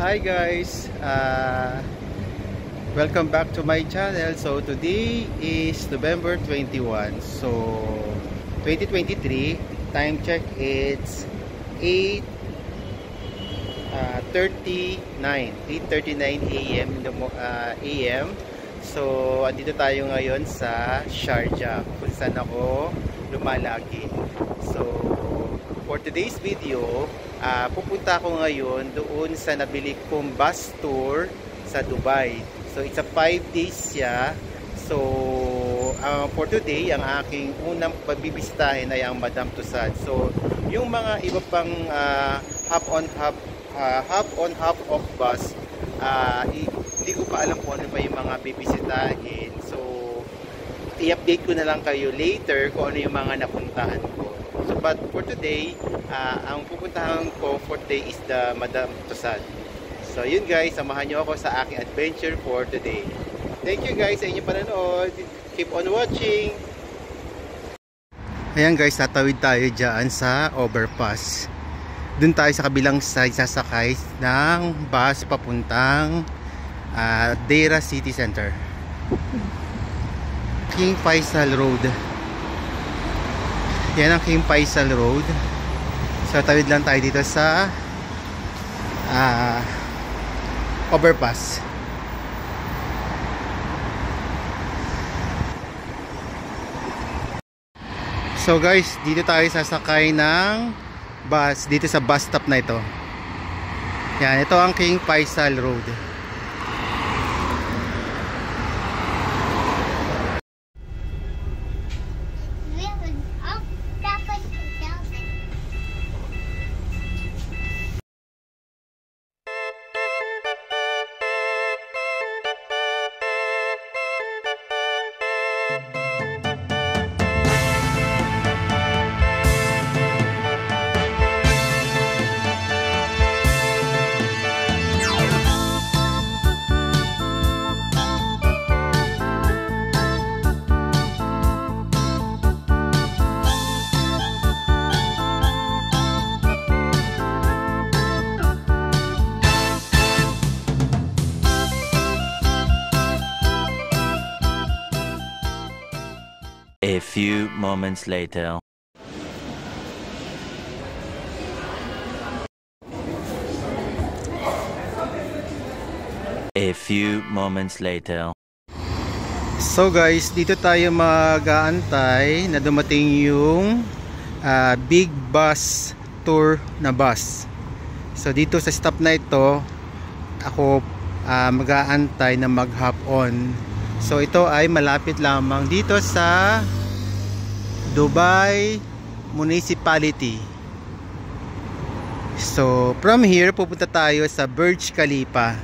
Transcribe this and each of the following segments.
Hi guys, welcome back to my channel. So today is November 21, so 2023. Time check, it's 8:39 a.m. AM. So andito tayo ngayon sa Sharjah, kung saan ako lumalagi. So for today's video, pupunta ako ngayon doon sa nabili kong bus tour sa Dubai. So it's a 5 days siya. So for today, ang aking unang pagbibisitahin ay ang Madame Tussauds. So yung mga iba pang hop on hop off bus, hindi ko pa alam kung ano ba yung mga bibisitahin. So i-update ko na lang kayo later kung ano yung mga napuntahan ko. So, but for today, ang pupuntahan ko for today is the Madame Tussauds. So yun guys, samahan nyo ako sa aking adventure for today. Thank you guys sa inyong panonood. Keep on watching. Ayan guys, tatawid tayo dyan sa overpass. Doon tayo sa kabilang side sasakay ng bus papuntang Deira City Center. King Faisal Road. Yan ang King Faisal Road. So tawid lang tayo dito sa overpass. So guys, dito tayo sasakay ng bus dito sa bus stop na ito. Yan, ito ang King Faisal Road. A few moments later. A few moments later. So guys, dito tayo mag-aantay na dumating yung big bus tour na bus. So dito sa stop na ito, ako mag-aantay na mag-hop on. So ito ay malapit lamang dito sa Dubai Municipality. So from here pupunta tayo sa Burj Khalifa.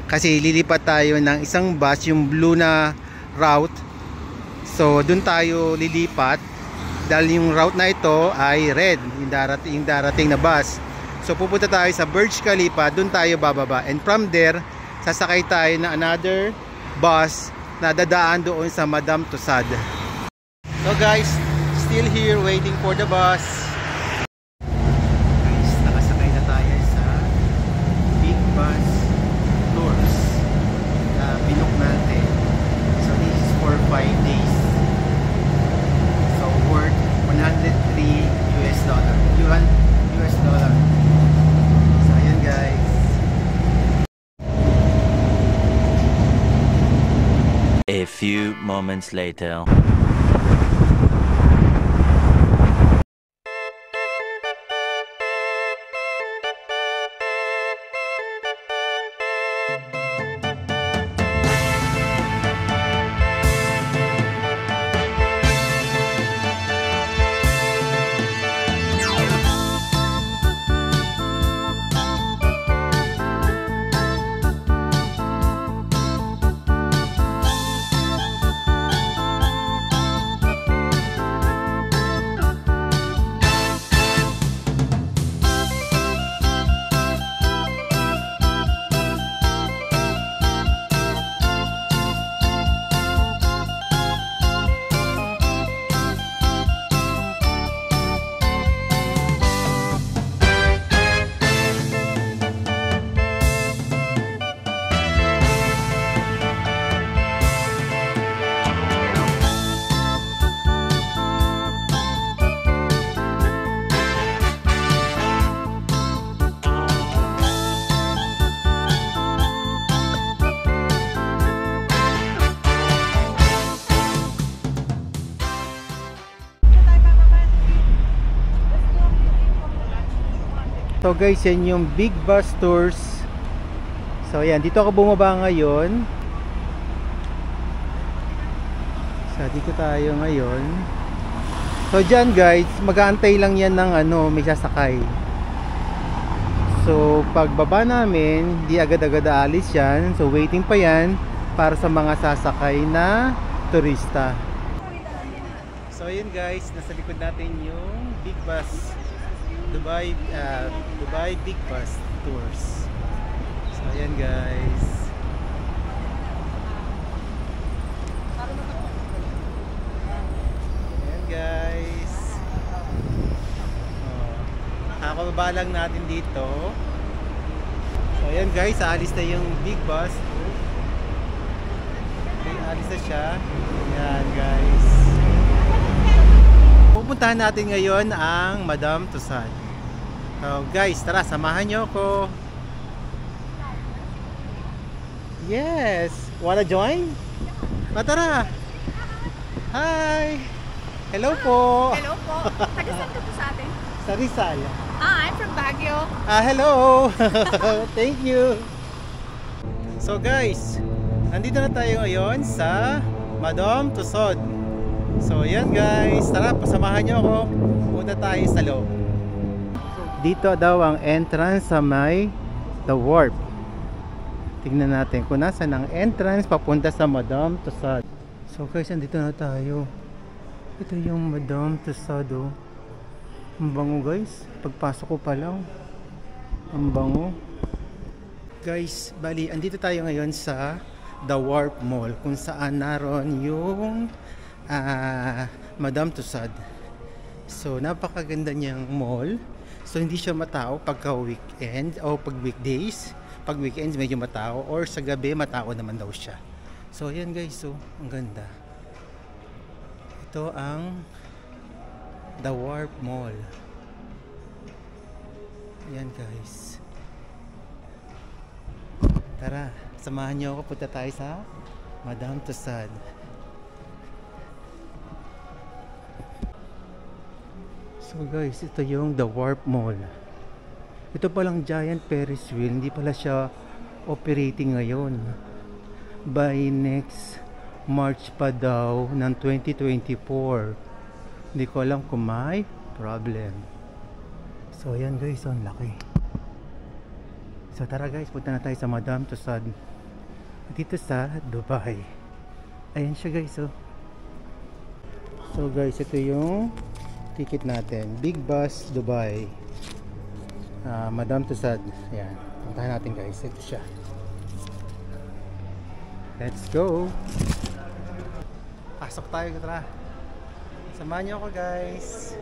Kasi lilipat tayo ng isang bus, yung blue na route. So dun tayo lilipat dahil yung route na ito ay red, yung darating na bus. So pupunta tayo sa Burj Khalifa, dun tayo bababa. And from there, sasakay tayo na another bus na dadaan doon sa Madame Tussauds. So guys, still here waiting for the bus. Guys, nakasakay na tayo sa big bus tours na binook natin. So this is for 5 days. So worth $103 US. So ayan guys. A few moments later. So guys, yan yung Big Bus Tours. So yan, dito ako bumaba ngayon. So dito tayo ngayon. So dyan guys, mag-aantay lang yan ng may sasakay. So pagbaba namin, di agad-agad aalis yan. So waiting pa yan para sa mga sasakay na turista. So yun guys, nasa likod natin yung Big Bus Dubai Big Bus Tours. So ayan guys. Ayan guys. Kakababa lang natin dito. So ayan guys, aalis na yung Big Bus. Okay, aalis na siya. Ayan guys. Pupuntahan natin ngayon ang Madame Tussauds. So guys, tara, samahan nyo ako. Yes! Wanna join? Tara! Hi! Hello po! Hello po. Taga saan ka po sa atin? Sa Rizal. I'm from Baguio. Hello! Thank you! So guys, nandito na tayo ngayon sa Madame Tussauds. So yan guys, tara, pasamahan nyo ako. Punta tayo sa loob. Dito daw ang entrance sa may The Warp. Tingnan natin kung nasaan ang entrance papunta sa Madame Tussauds. So guys, nandito na tayo. Ito yung Madame Tussauds. Oh. Ang bango guys. Pagpasok ko pa lang, ang bango. Guys, bali, andito tayo ngayon sa The Warp Mall, kung saan naroon yung Madame Tussauds. So napakaganda niyang mall. So hindi siya matao pagka weekend o pag weekdays. Pag weekends medyo matao, or sa gabi matao naman daw siya. So ayan guys, so ang ganda. Ito ang The Warp Mall. Ayan guys. Tara, samahan niyo ako, punta tayo sa Madame Tussauds. So guys, ito yung The Warp Mall. Ito palang giant Ferris wheel, hindi pala siya operating ngayon. By next March pa daw ng 2024. Hindi ko alam kung may problem. So ayan guys, ang laki. So tara guys, punta na tayo sa Madame Tussauds dito sa Dubai. Ayan siya guys, oh. So guys, ito yung ticket natin, Big Bus Dubai, Madame Tussauds. Ayan, puntahan natin guys. Ito siya. Let's go. Pasok tayo, tara. Samahan niyo ako guys.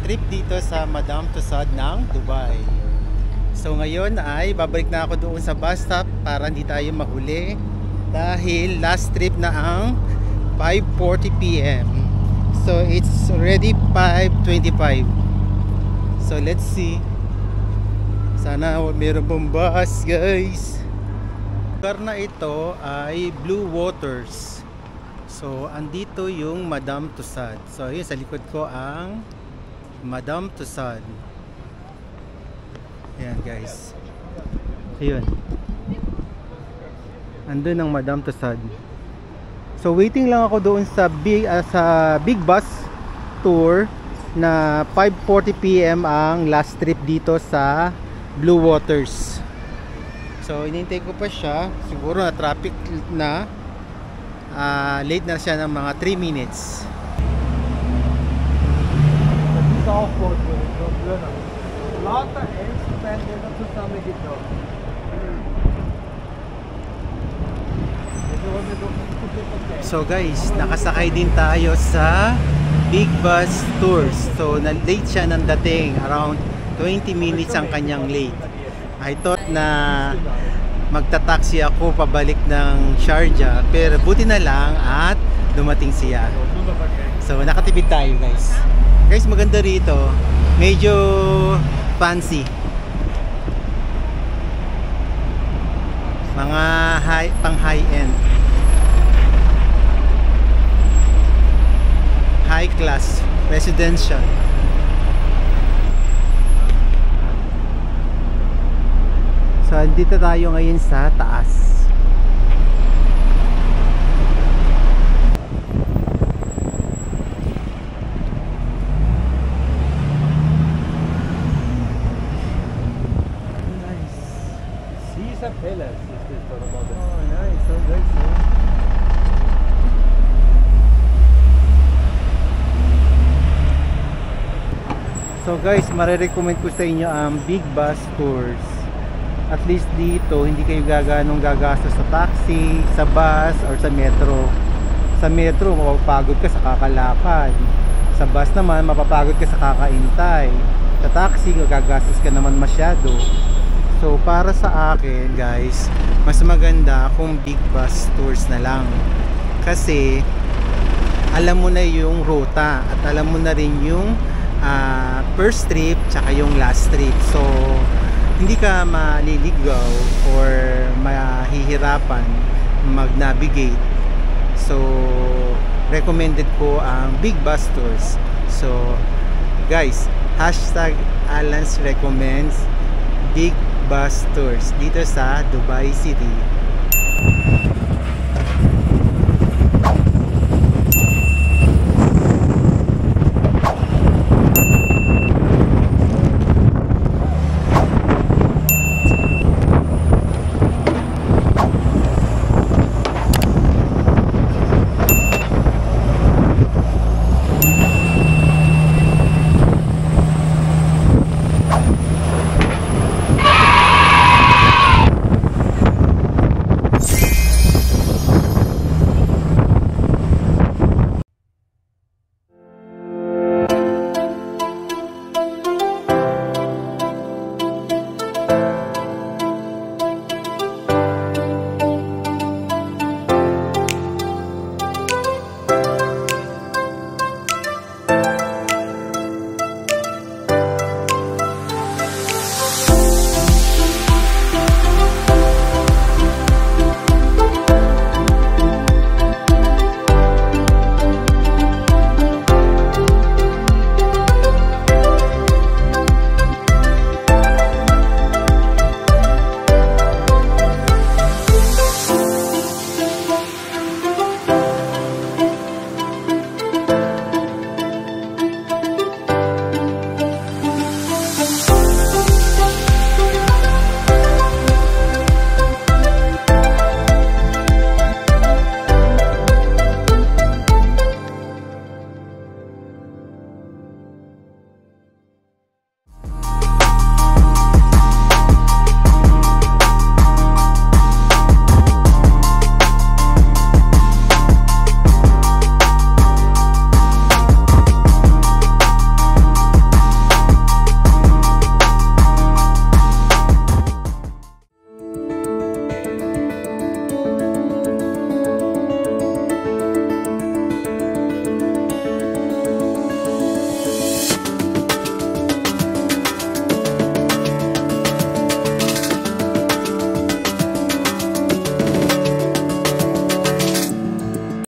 trip dito sa Madame Tussauds ng Dubai. So ngayon ay babalik na ako doon sa bus stop para hindi tayo mahuli dahil last trip na ang 5:40 PM. So it's already 5:25. So let's see. Sana meron pong bus, guys. Lugar na ito ay Blue Waters. So andito yung Madame Tussauds. So yun sa likod ko ang Madame Tussauds. Ayan guys. Ayun. Andun ang Madame Tussauds. So waiting lang ako doon sa big bus tour na 5:40 PM ang last trip dito sa Blue Waters. So inintay ko pa siya. Siguro na traffic na. Late na siya ng mga 3 minutes. So guys, nakasakay din tayo sa big bus tours. So na late siya ng dating, around 20 minutes ang kanyang late. I thought na magta-taxi ako pabalik ng Sharjah, pero buti na lang at dumating siya. So nakatipid tayo guys. Guys, maganda rito. Medyo fancy. Mga pang high end. High class residential. So dito tayo ngayon sa taas. Nice. Caesar Palace is this for about the Oh, nice. So guys, So guys, marirecommend ko sa inyo ang big bus tours. At least dito, hindi kayo gaganong gagastos sa taxi, sa bus, or sa metro. Sa metro, mapapagod ka sa kakalakad. Sa bus naman, mapapagod ka sa kakaintay. Sa taxi, gagastos ka naman masyado. So para sa akin guys, mas maganda kung big bus tours na lang. Kasi alam mo na yung ruta at alam mo na rin yung first trip tsaka yung last trip. So hindi ka maliligaw or mahihirapan mag-navigate. So recommended ko ang big bus tours. So guys, #Alans recommends big bus tours dito sa Dubai City.